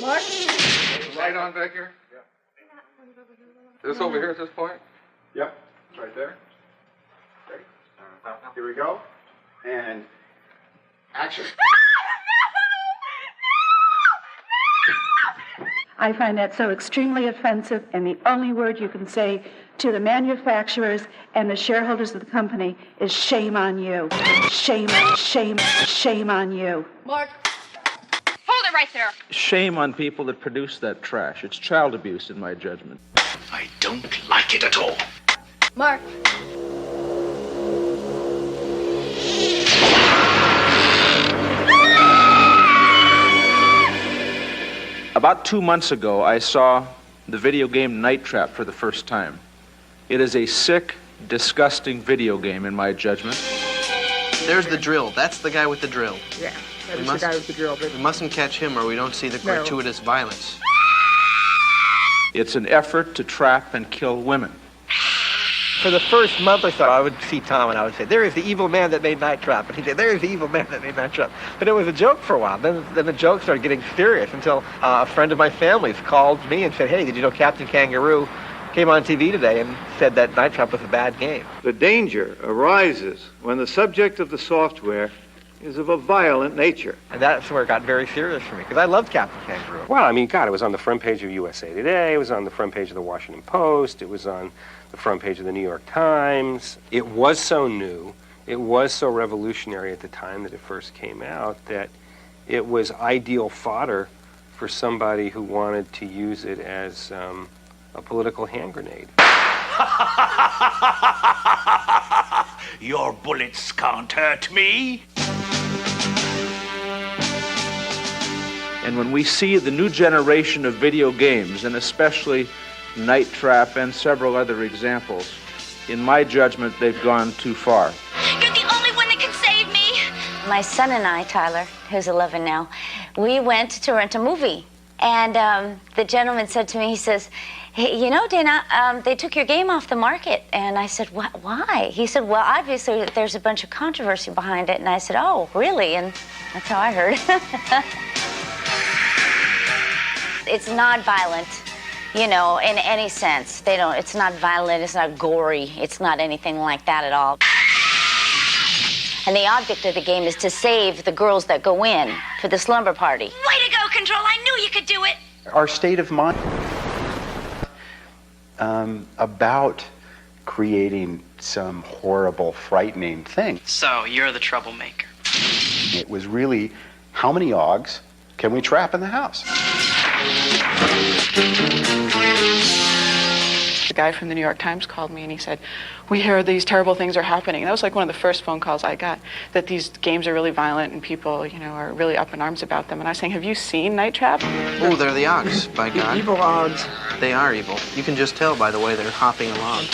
Mark? Right on back here? Yeah. This over here at this point? Yep, it's right there. Okay. Here we go. And action. I find that so extremely offensive, and the only word you can say to the manufacturers and the shareholders of the company is shame on you. Shame, shame, shame on you. Mark, hold it right there. Shame on people that produce that trash. It's child abuse, in my judgment. I don't like it at all. Mark. About 2 months ago, I saw the video game Night Trap for the first time. It is a sick, disgusting video game, in my judgment. There's the drill. That's the guy with the drill. Yeah, that is the guy with the drill. But we mustn't catch him or we don't see the gratuitous violence. It's an effort to trap and kill women. for the first month or so, I would see Tom and I would say, there is the evil man that made Night Trap. And he'd say, there is the evil man that made Night Trap. But it was a joke for a while. Then the joke started getting serious until a friend of my family's called me and said, hey, did you know Captain Kangaroo came on TV today and said that Night Trap was a bad game? The danger arises when the subject of the software is of a violent nature. And that's where it got very serious for me, because I loved Captain Kangaroo. Well, I mean, God, it was on the front page of USA Today, it was on the front page of the Washington Post, it was on the front page of the New York Times. It was so new, it was so revolutionary at the time that it first came out, that it was ideal fodder for somebody who wanted to use it as a political hand grenade. Your bullets can't hurt me. And when we see the new generation of video games, and especially Night Trap and several other examples, in my judgment, they've gone too far. You're the only one that can save me. My son and I, Tyler, who's 11 now, we went to rent a movie. And the gentleman said to me, he says, hey, you know, Dana, they took your game off the market. And I said, why? He said, well, obviously there's a bunch of controversy behind it. And I said, oh, really? And that's how I heard. It's not violent, you know, in any sense. It's not violent, it's not gory, it's not anything like that at all. And the object of the game is to save the girls that go in for the slumber party. Way to go, Control. I knew you could do it. Our state of mind about creating some horrible, frightening thing. So, you're the troublemaker. It was really, how many OGs can we trap in the house? The guy from the New York Times called me and he said, we hear these terrible things are happening. And that was like one of the first phone calls I got, that these games are really violent and people, you know, are really up in arms about them. And I was saying, have you seen Night Trap? Oh, they're the Ogs, by God. Evil Ogs. They are evil. You can just tell by the way they're hopping along.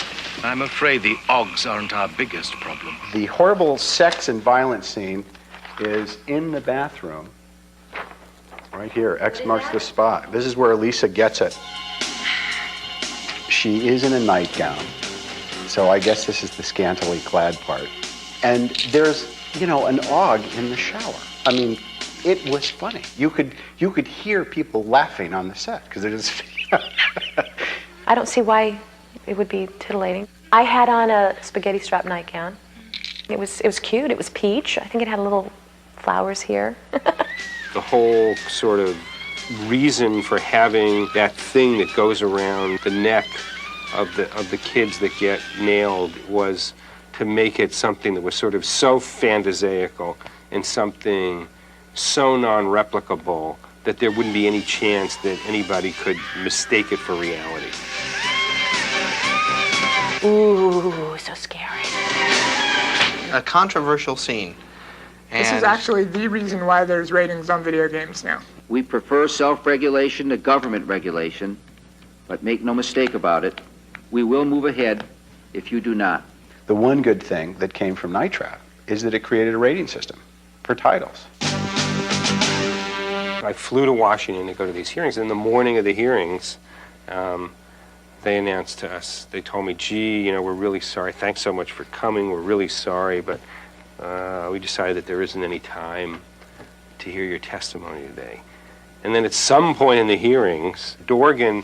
I'm afraid the Ogs aren't our biggest problem. The horrible sex and violence scene is in the bathroom. Right here, X marks the spot. This is where Elisa gets it. She is in a nightgown, so I guess this is the scantily clad part. And there's, an og in the shower. I mean, it was funny. You could hear people laughing on the set because it is. I don't see why it would be titillating. I had on a spaghetti strap nightgown. It was cute. It was peach. I think it had little flowers here. The whole sort of reason for having that thing that goes around the neck of the kids that get nailed was to make it something that was sort of so phantasaical and something so non-replicable that there wouldn't be any chance that anybody could mistake it for reality. Ooh, so scary. A controversial scene. This is actually the reason why there's ratings on video games now. We prefer self-regulation to government regulation, but make no mistake about it, we will move ahead if you do not. The one good thing that came from Night Trap is that it created a rating system for titles. I flew to Washington to go to these hearings. In the morning of the hearings, they announced to us, they told me, gee, we're really sorry. Thanks so much for coming. We're really sorry, but we decided that there isn't any time to hear your testimony today. And then at some point in the hearings, Dorgan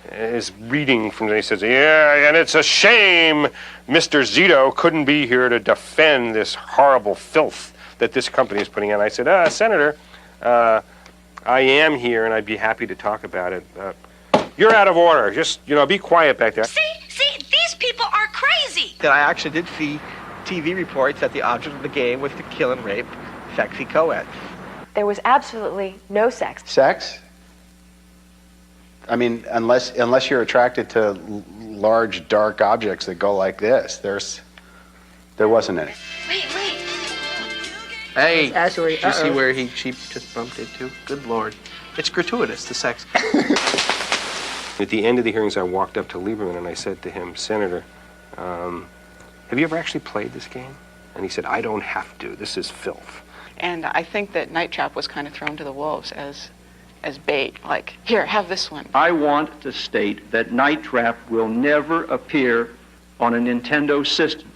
is reading from, he says, yeah, and it's a shame Mr. Zito couldn't be here to defend this horrible filth that this company is putting out. I said, Senator, I am here and I'd be happy to talk about it. You're out of order. Just, be quiet back there. See, these people are crazy. That I actually did see TV reports that the object of the game was to kill and rape sexy co-eds. There was absolutely no sex. Sex? I mean, unless you're attracted to large, dark objects that go like this, there wasn't any. Wait. Hey, Actually, did you see where she just bumped into? Good Lord. It's gratuitous, the sex. At the end of the hearings, I walked up to Lieberman and I said to him, Senator, have you ever actually played this game? And he said, I don't have to. This is filth. And I think that Night Trap was kind of thrown to the wolves as bait. Like, here, have this one. I want to state that Night Trap will never appear on a Nintendo system.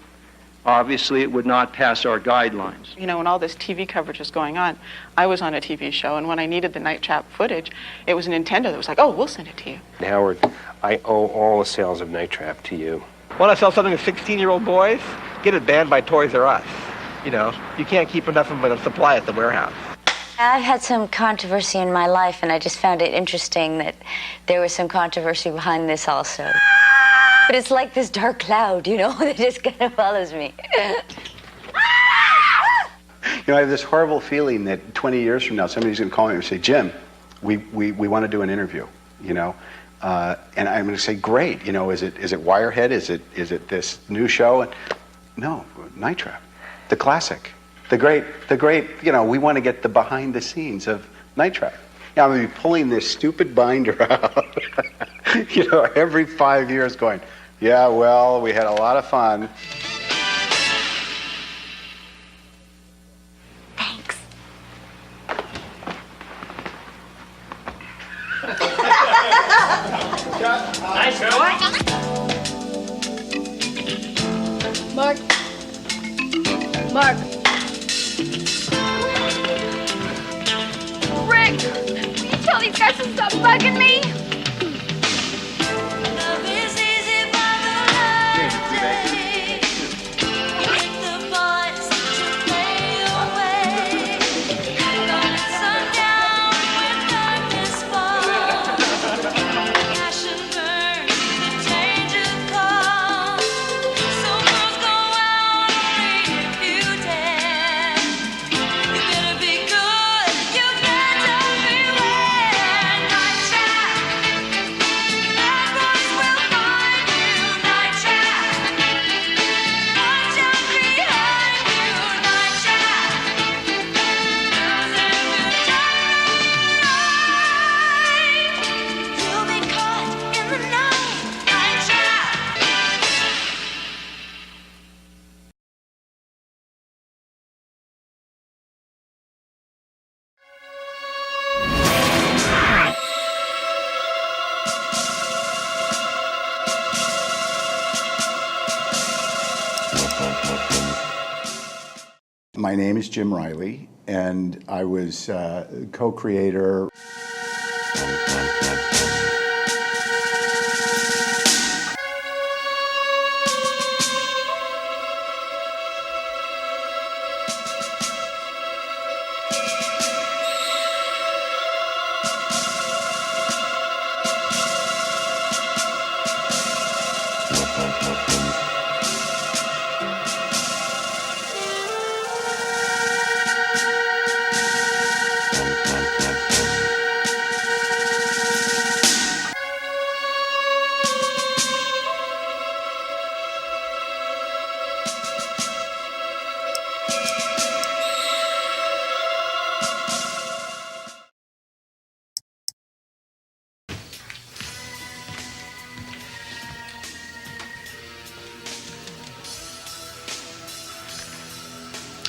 Obviously, it would not pass our guidelines. When all this TV coverage was going on, I was on a TV show, and when I needed the Night Trap footage, it was Nintendo that was like, oh, we'll send it to you. Howard, I owe all the sales of Night Trap to you. Want to sell something to 16-year-old boys? Get it banned by Toys R Us. You can't keep enough of a supply at the warehouse. I've had some controversy in my life, and I just found it interesting that there was some controversy behind this also. But it's like this dark cloud, that just kind of follows me. I have this horrible feeling that 20 years from now, somebody's going to call me and say, Jim, we want to do an interview, and I'm going to say, great, is it Wirehead? Is it this new show? And no, Night Trap, the classic, the great, we want to get the behind the scenes of Night Trap. I'm going to be pulling this stupid binder out, every 5 years going, yeah, well, we had a lot of fun. Thanks. Nice going. Mark. Rick, will you tell these guys to stop bugging me? My name is Jim Riley, and I was co-creator.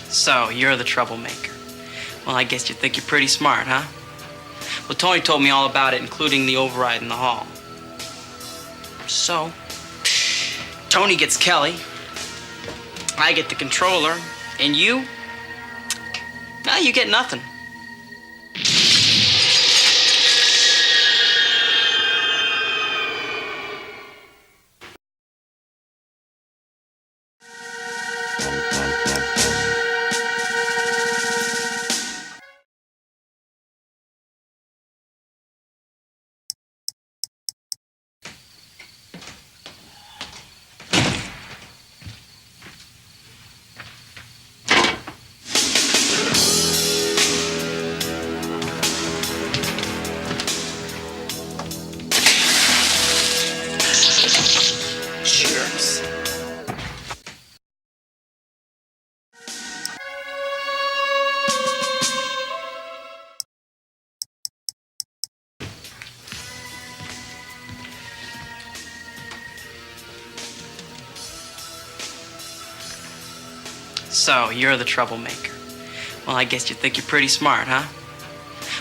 So, you're the troublemaker. Well, I guess you think you're pretty smart, huh? Well, Tony told me all about it, including the override in the hall. So, Tony gets Kelly, I get the controller, and you? No, you get nothing. Cheers. So, you're the troublemaker. Well, I guess you think you're pretty smart, huh?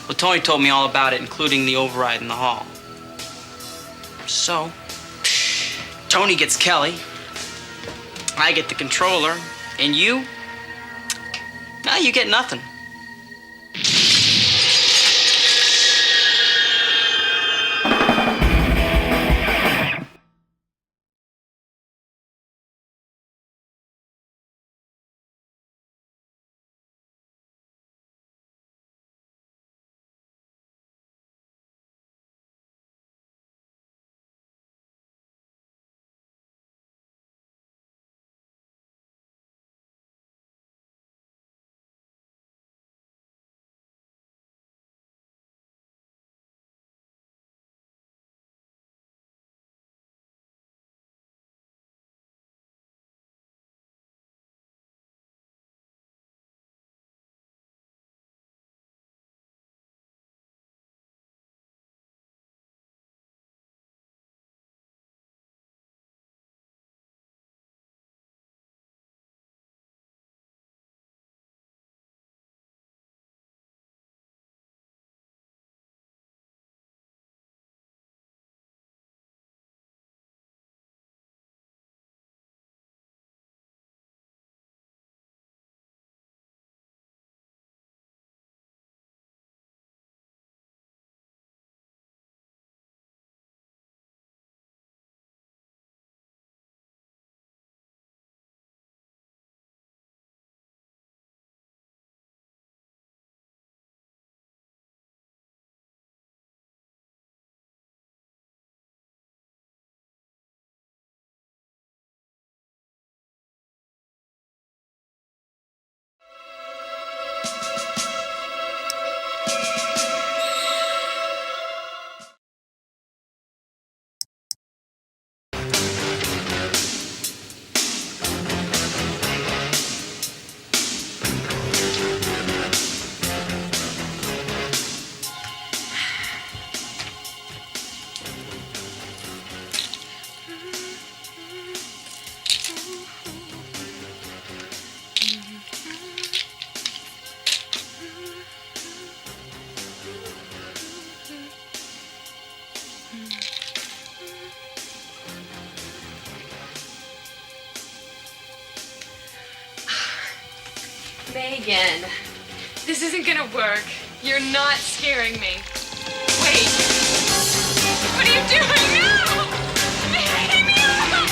Well, Tony told me all about it, including the override in the hall. So, Tony gets Kelly, I get the controller, and you? No, you get nothing. Megan, this isn't gonna work. You're not scaring me. Wait. What are you doing? No! Leave me alone!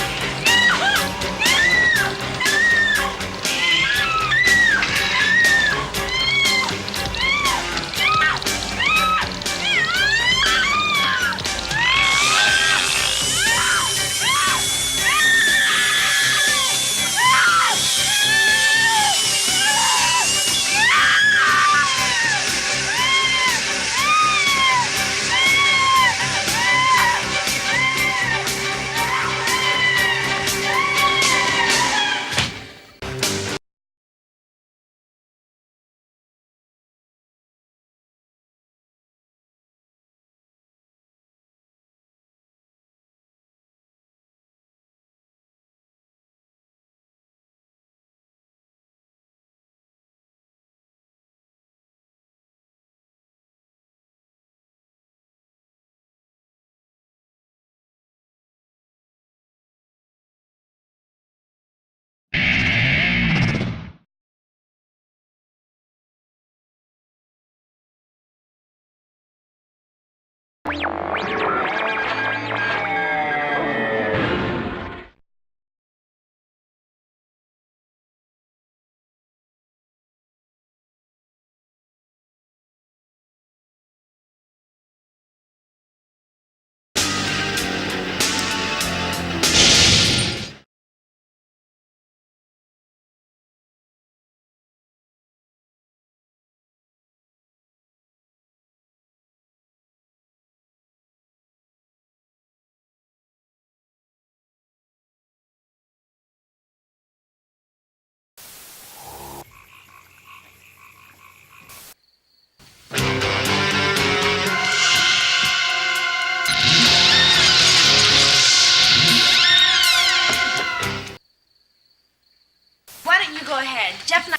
Why don't you go ahead? Jeff and I...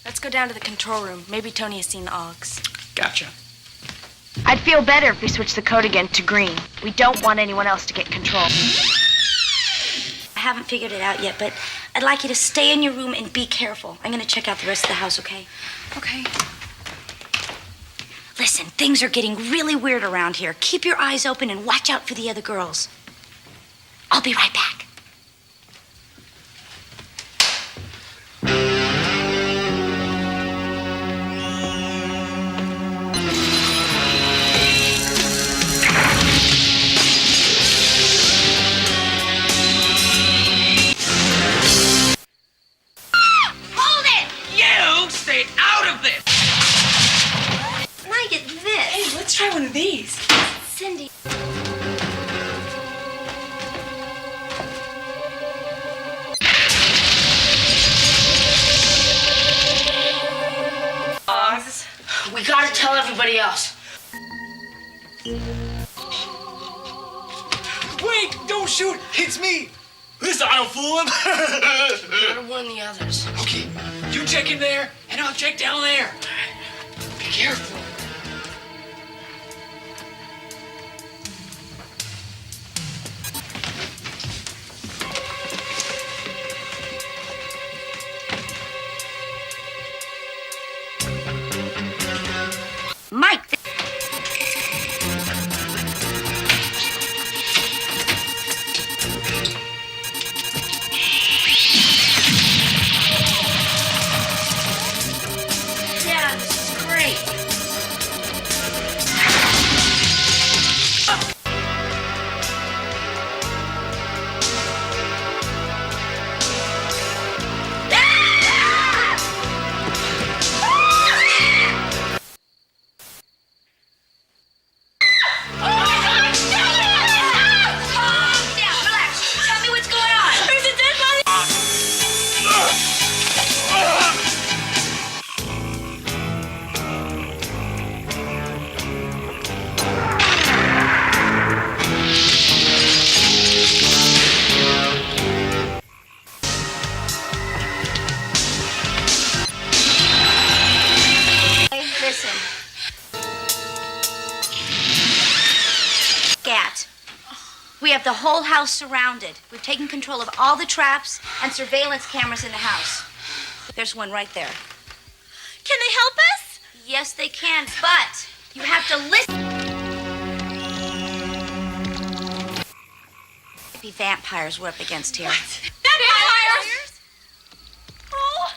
Let's go down to the control room. Maybe Tony has seen the Augs. Gotcha. I'd feel better if we switched the code again to green. We don't want anyone else to get control. I haven't figured it out yet, but I'd like you to stay in your room and be careful. I'm going to check out the rest of the house, okay? Okay. Listen, things are getting really weird around here. Keep your eyes open and watch out for the other girls. I'll be right back. Hold it! You stay out of this! Look at this. Hey, let's try one of these. Cindy. We gotta tell everybody else. Wait! Don't shoot! It's me! Listen, I don't fool him. Gotta warn the others. Okay, you check in there, and I'll check down there. Be careful. Mike! Yeah, this is great. We have the whole house surrounded. We've taken control of all the traps and surveillance cameras in the house. There's one right there. Can they help us? Yes, they can, but you have to listen. Maybe vampires we're up against here. Vampires? Oh.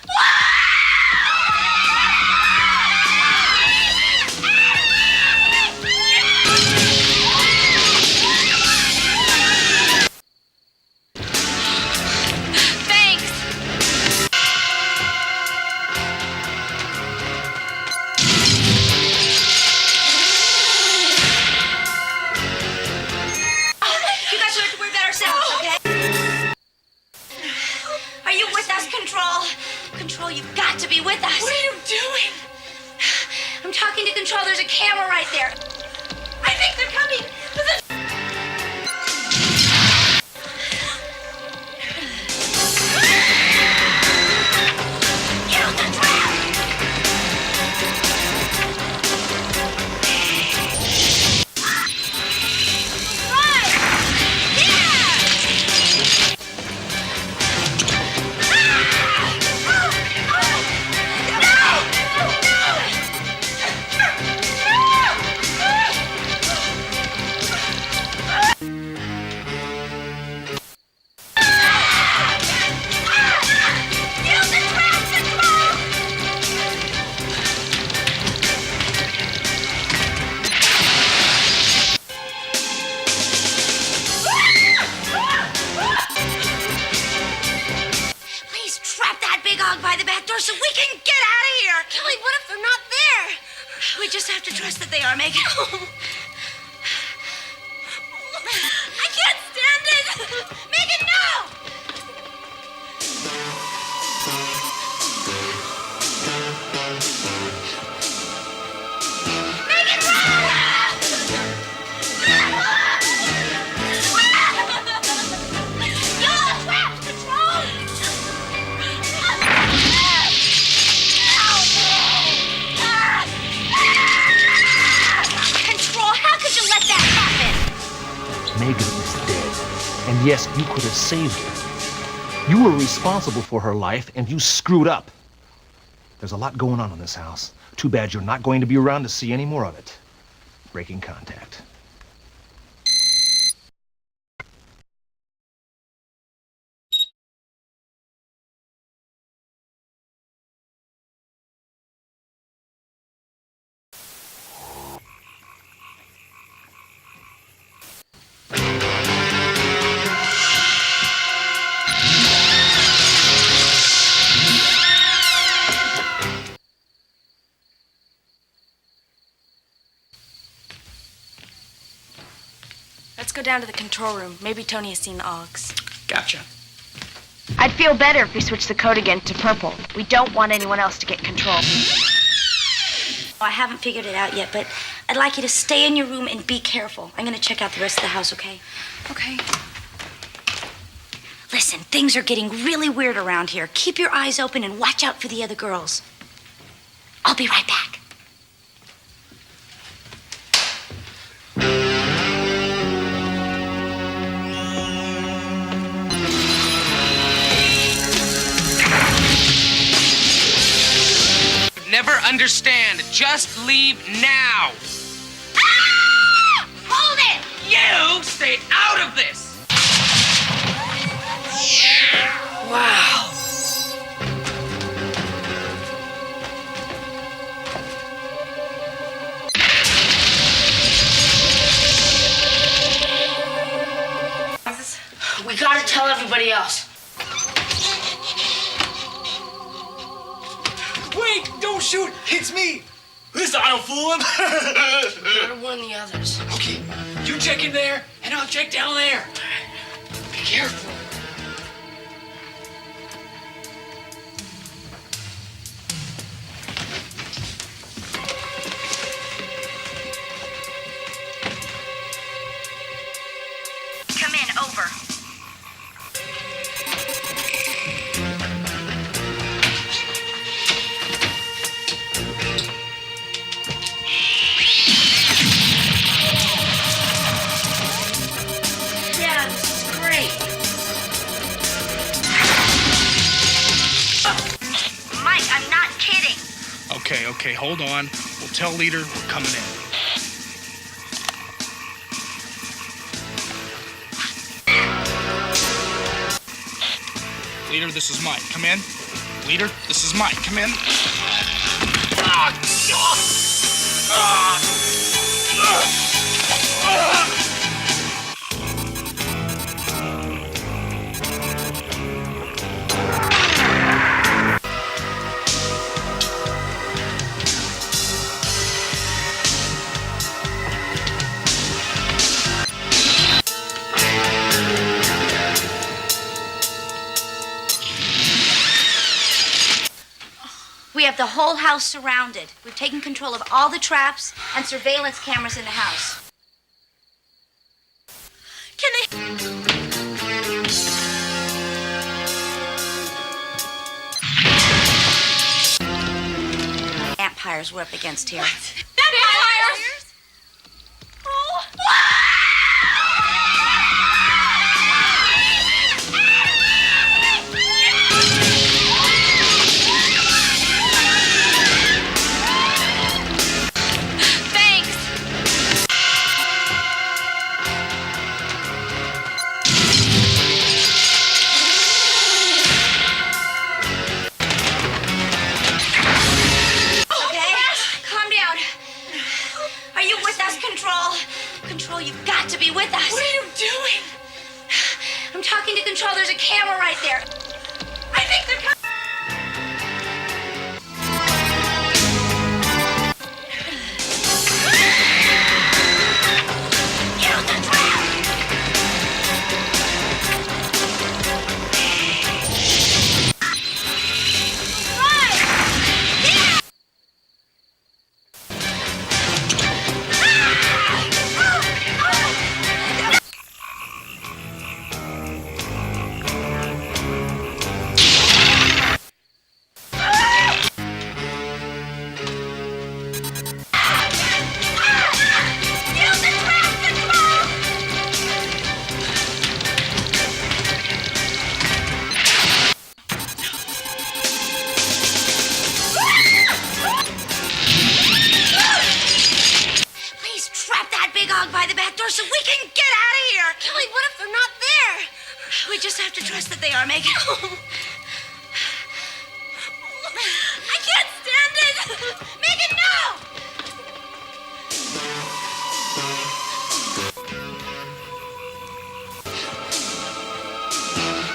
Control, you've got to be with us. What are you doing? I'm talking to Control. There's a camera right there. I think they're coming. Use the trap! Right! Yeah! By the back door so we can get out of here. Kelly, what if they're not there? We just have to trust that they are, Megan. I can't stand it. Megan, no! Megan, run! You're trapped, Control! Control, how could you let that happen? Megan is dead. And yes, you could have saved her. You were responsible for her life, and you screwed up. There's a lot going on in this house. Too bad you're not going to be around to see any more of it. Breaking contact. Let's go down to the control room. Maybe Tony has seen the Augs. Gotcha. I'd feel better if we switched the code again to purple. We don't want anyone else to get control. I haven't figured it out yet, but I'd like you to stay in your room and be careful. I'm going to check out the rest of the house, okay? Okay. Listen, things are getting really weird around here. Keep your eyes open and watch out for the other girls. I'll be right back. Never understand. Just leave now. Ah! Hold it! You stay out of this. Wow. We gotta tell everybody else. Wait, don't shoot. It's me. Listen, I don't fool him. You gotta warn the others. Okay, you check in there, and I'll check down there. Be careful. Come in, over. Okay, hold on. We'll tell Leader we're coming in. Leader, this is Mike. Come in. Leader, this is Mike. Come in. We have the whole house surrounded. We've taken control of all the traps and surveillance cameras in the house. Can they... Vampires we're up against here. What? Vampires? Oh. Control, you've got to be with us. What are you doing? I'm talking to Control. There's a camera right there. I think they're coming. Use the trap! By the back door so we can get out of here. Kelly, what if they're not there? We just have to trust that they are, Megan. I can't stand it. Megan, no!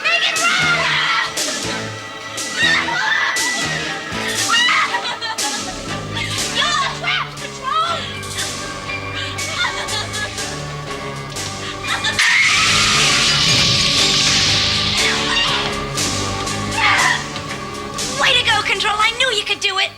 Megan, run! You're trapped, Control! Way to go, Control. I knew you could do it.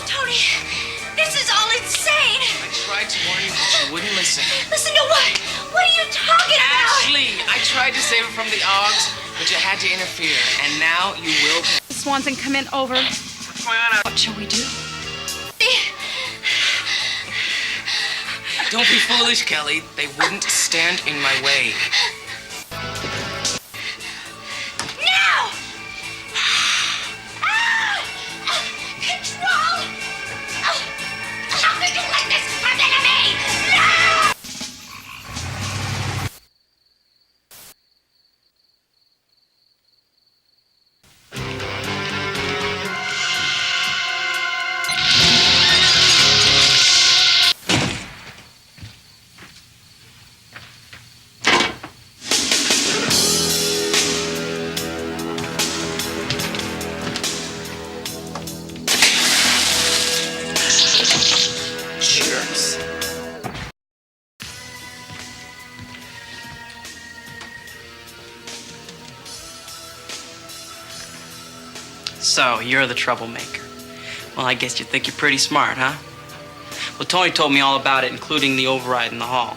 Tony, this is all insane. I tried to warn you, but you wouldn't listen. Listen to what? What are you talking about? Ashley, I tried to save her from the Augs, but you had to interfere, and now you will. Swanson, come in, over. What's going on? What shall we do? Don't be foolish, Kelly. They wouldn't stand in my way. Now! Control! How could you let this happen to me? No! Cheers. So, you're the troublemaker. Well, I guess you think you're pretty smart, huh? Well, Tony told me all about it, including the override in the hall.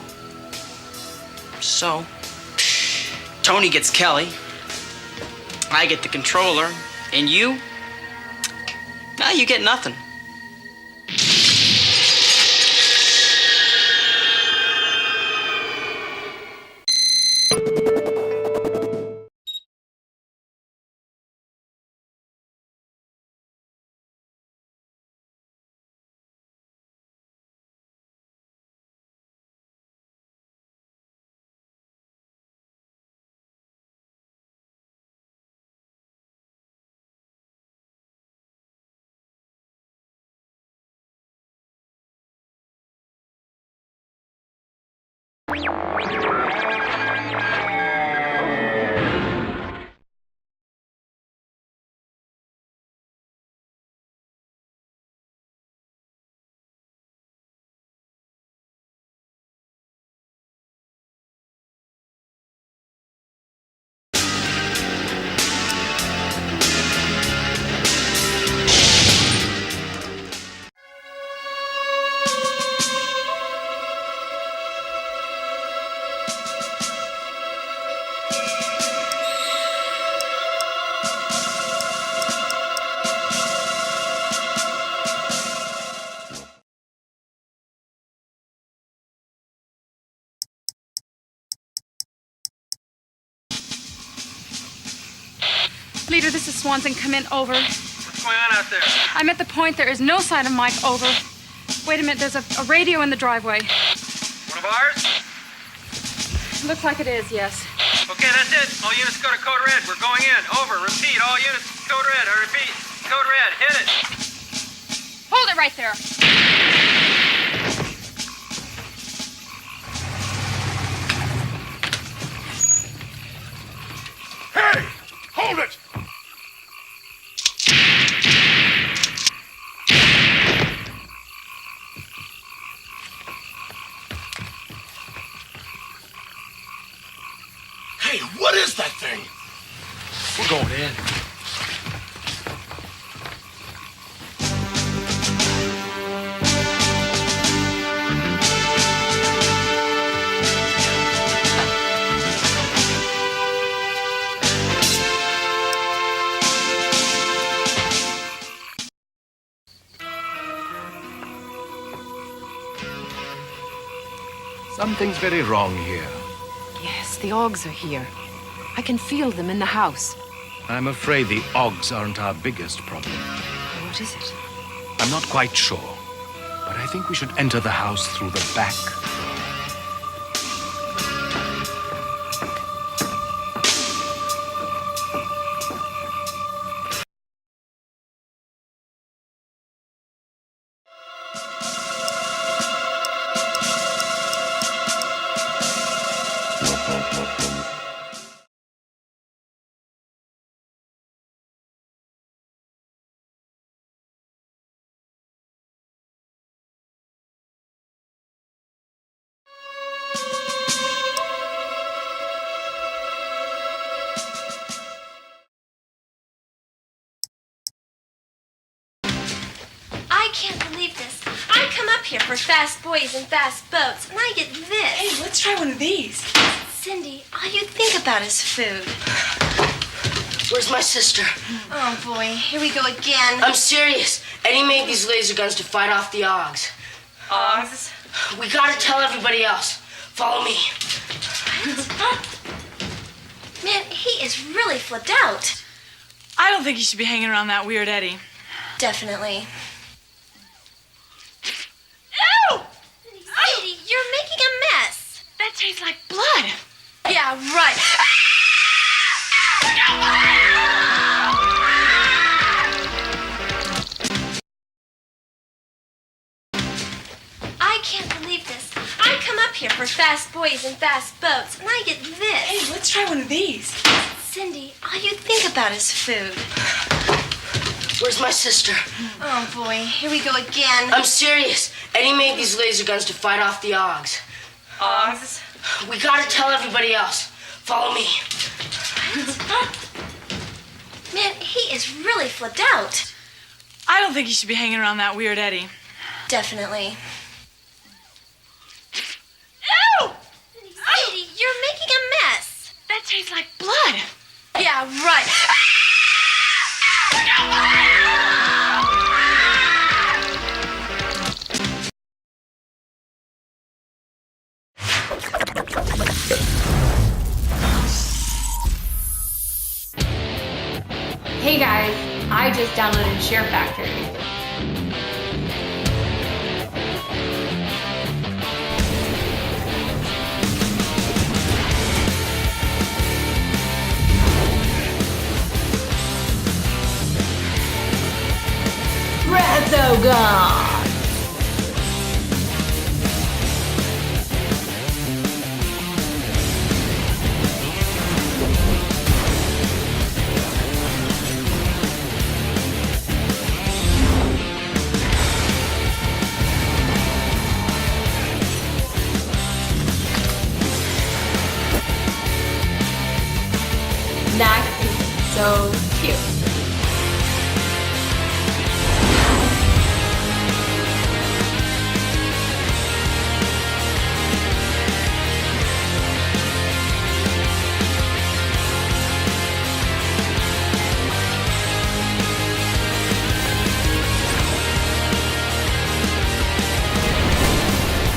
So, Tony gets Kelly, I get the controller, and you? Now you get nothing. Leader, this is Swanson. Come in, over. What's going on out there? I'm at the point. There is no sign of Mike, over. Wait a minute, there's a radio in the driveway. One of ours? Looks like it is, yes. Okay, that's it. All units go to code red. We're going in. Over. Repeat. All units code red. I repeat. Code red. Hit it. Hold it right there. Hey! Hold it! Hey, what is that thing? We're going in. Something's very wrong here. Yes, the Augs are here. I can feel them in the house. I'm afraid the Augs aren't our biggest problem. What is it? I'm not quite sure, but I think we should enter the house through the back. I can't believe this. I come up here for fast boys and fast boats, and I get this. Hey, let's try one of these. Cindy, all you think about is food. Where's my sister? Oh, boy. Here we go again. I'm serious. Eddie made these laser guns to fight off the Augs. Augs? We gotta tell everybody else. Follow me. Man, he is really flipped out. I don't think you should be hanging around that weird Eddie. Definitely. Ew! Cindy, you're making a mess. That tastes like blood. Yeah, right. I can't believe this. I come up here for fast boys and fast boats, and I get this. Hey, let's try one of these. Cindy, all you think about is food. Where's my sister? Oh, boy. Here we go again. I'm serious. Eddie made these laser guns to fight off the Augs. Augs? We gotta tell everybody else. Follow me. Man, he is really flipped out. I don't think you should be hanging around that weird Eddie. Definitely. Ew! Cindy, you're making a mess. That tastes like blood. Yeah, right. Hey guys, I just downloaded SHAREfactory. Resogun! that is so cute.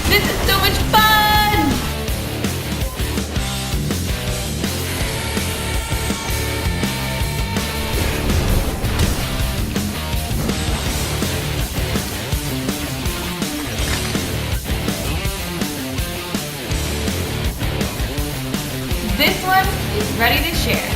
This is so much fun! This one is ready to share.